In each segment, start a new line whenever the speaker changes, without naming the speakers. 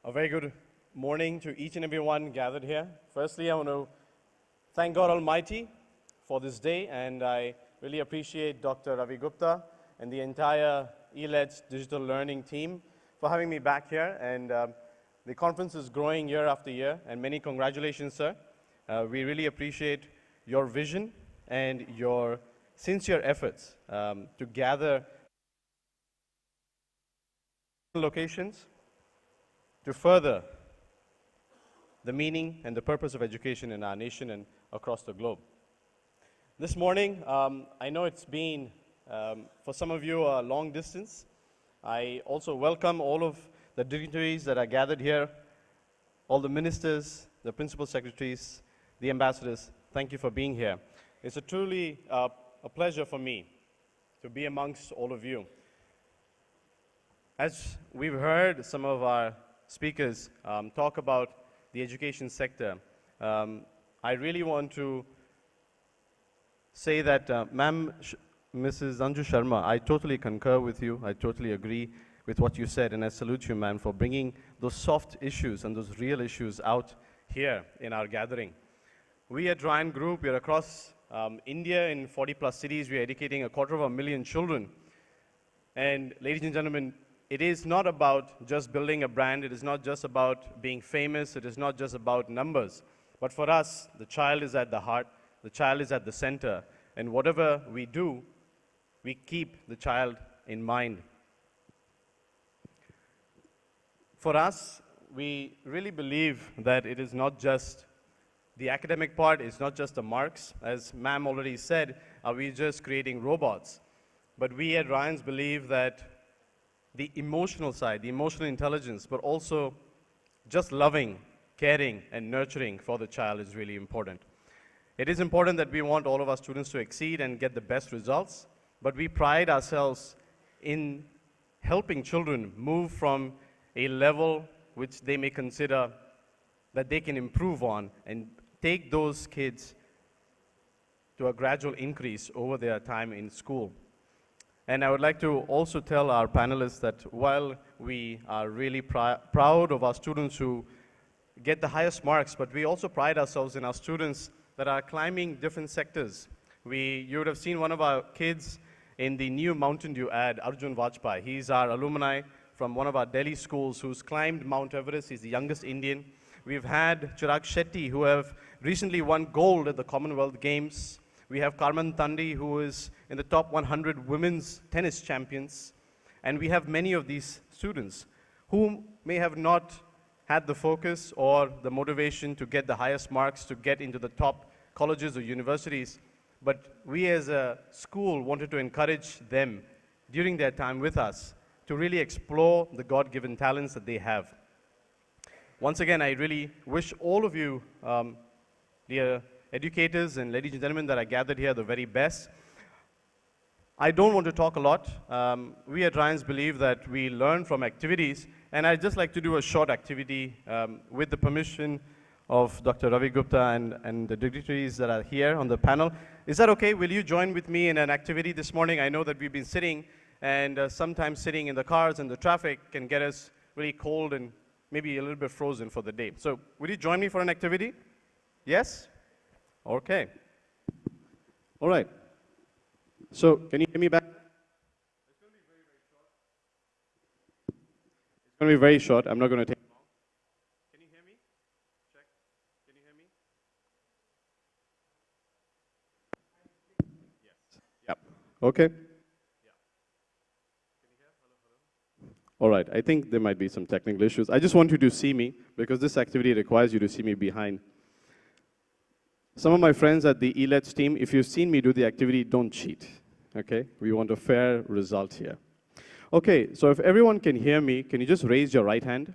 A very good morning to each and every one gathered here. Firstly, I want to thank God Almighty for this day, and I really appreciate Dr. Ravi Gupta and the entire ELED's digital learning team for having me back here. And the conference is growing year after year, and many congratulations, sir. We really appreciate your vision and your sincere efforts to gather locations to further the meaning and the purpose of education in our nation and across the globe. This morning, I know it's been, for some of you, a long distance. I also welcome all of the dignitaries that are gathered here, all the ministers, the principal secretaries, the ambassadors. Thank you for being here. It's truly a pleasure for me to be amongst all of you. As we've heard some of our speakers talk about the education sector, I really want to say that, ma'am, Mrs. Anju Sharma, I totally concur with you. I totally agree with what you said, and I salute you, ma'am, for bringing those soft issues and those real issues out here in our gathering. We at Ryan Group, we are across India in 40+ cities. We are educating 250,000 children. And ladies and gentlemen, it is not about just building a brand. It is not just about being famous. It is not just about numbers. But for us, the child is at the heart. The child is at the center. And whatever we do, we keep the child in mind. For us, we really believe that it is not just the academic part. It's not just the marks. As ma'am already said, are we just creating robots? But we at Ryan's believe that the emotional side, the emotional intelligence, but also just loving, caring, and nurturing for the child is really important. It is important that we want all of our students to exceed and get the best results, but we pride ourselves in helping children move from a level which they may consider that they can improve on and take those kids to a gradual increase over their time in school. And I would like to also tell our panelists that while we are really proud of our students who get the highest marks, but we also pride ourselves in our students that are climbing different sectors. You would have seen one of our kids in the new Mountain Dew ad, Arjun Vajpayee. He's our alumni from one of our Delhi schools who's climbed Mount Everest. He's the youngest Indian. We've had Chirag Shetty, who have recently won gold at the Commonwealth Games. We have Carmen Thandi, who is in the top 100 women's tennis champions. And we have many of these students who may have not had the focus or the motivation to get the highest marks to get into the top colleges or universities. But we as a school wanted to encourage them during their time with us to really explore the God-given talents that they have. Once again, I really wish all of you, dear educators and ladies and gentlemen that are gathered here, the very best. I don't want to talk a lot. We at Ryan's believe that we learn from activities, and I'd just like to do a short activity with the permission of Dr. Ravi Gupta and the dignitaries that are here on the panel. Is that okay? Will you join with me in an activity this morning? I know that we've been sitting, and sometimes sitting in the cars and the traffic can get us really cold and maybe a little bit frozen for the day. So will you join me for an activity? Yes? Okay. All right. So, can you hear me back? It's going to be very, very short. It's going to be very short. I'm not going to take long. Can you hear me? Check. Can you hear me? Yes. Yep. Okay. Yeah. Can you hear? Hello, hello. All right. I think there might be some technical issues. I just want you to see me because this activity requires you to see me behind. Some of my friends at the ELED's team, if you've seen me do the activity, don't cheat, okay? We want a fair result here. Okay, so if everyone can hear me, can you just raise your right hand?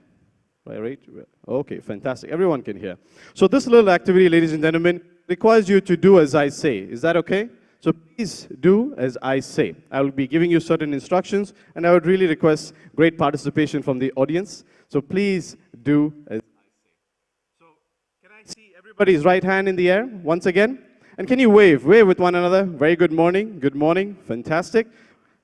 Right? Okay, fantastic. Everyone can hear. So this little activity, ladies and gentlemen, requires you to do as I say. Is that okay? So please do as I say. I will be giving you certain instructions, and I would really request great participation from the audience. So please do as everybody's right hand in the air, once again. And can you wave? Wave with one another. Very good morning. Good morning. Fantastic.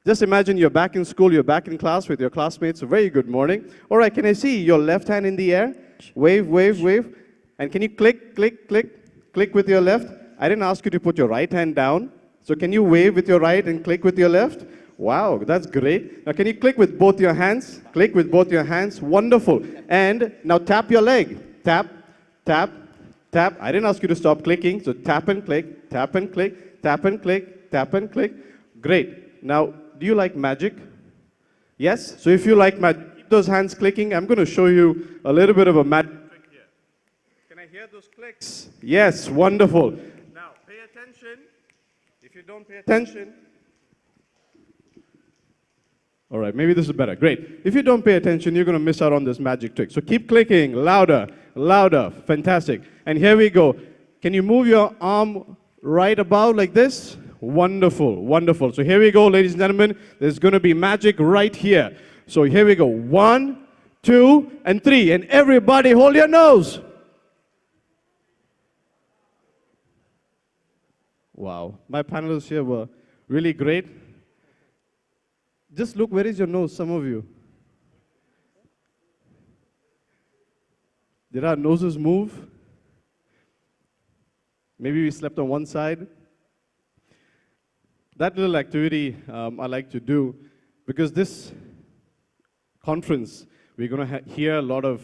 Just imagine you're back in school, you're back in class with your classmates. A very good morning. All right, can I see your left hand in the air? Wave, wave, wave. And can you click, click, click, click with your left? I didn't ask you to put your right hand down. So can you wave with your right and click with your left? Wow, that's great. Now can you click with both your hands? Click with both your hands. Wonderful. And now tap your leg. Tap, tap, tap. I didn't ask you to stop clicking. So tap and click, tap and click, tap and click, tap and click. Great. Now, do you like magic? Yes? So if you like magic, keep those hands clicking. I'm going to show you a little bit of a magic trick here. Can I hear those clicks? Yes, wonderful. Now, pay attention. If you don't pay attention, all right, maybe this is better. Great. If you don't pay attention, you're going to miss out on this magic trick. So keep clicking. Louder, louder. Fantastic. And here we go. Can you move your arm right above like this? Wonderful, wonderful. So here we go, ladies and gentlemen. There's going to be magic right here. So here we go. 1, 2, and 3. And everybody hold your nose. Wow. My panelists here were really great. Just look, where is your nose, some of you? Did our noses move? Maybe we slept on one side. That little activity I like to do, because this conference, we're going to hear a lot of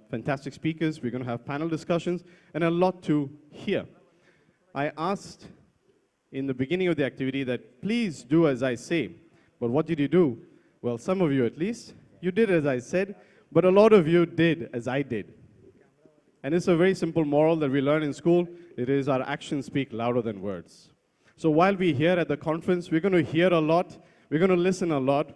fantastic speakers, we're going to have panel discussions, and a lot to hear. I asked in the beginning of the activity that please do as I say. But what did you do? Well, some of you at least, you did as I said, but a lot of you did as I did. And it's a very simple moral that we learn in school. It is our actions speak louder than words. So while we're here at the conference, we're going to hear a lot, we're going to listen a lot,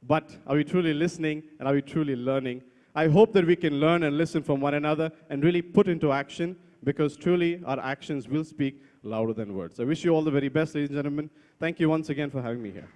but are we truly listening and are we truly learning? I hope that we can learn and listen from one another and really put into action, because truly our actions will speak louder than words. I wish you all the very best, ladies and gentlemen. Thank you once again for having me here.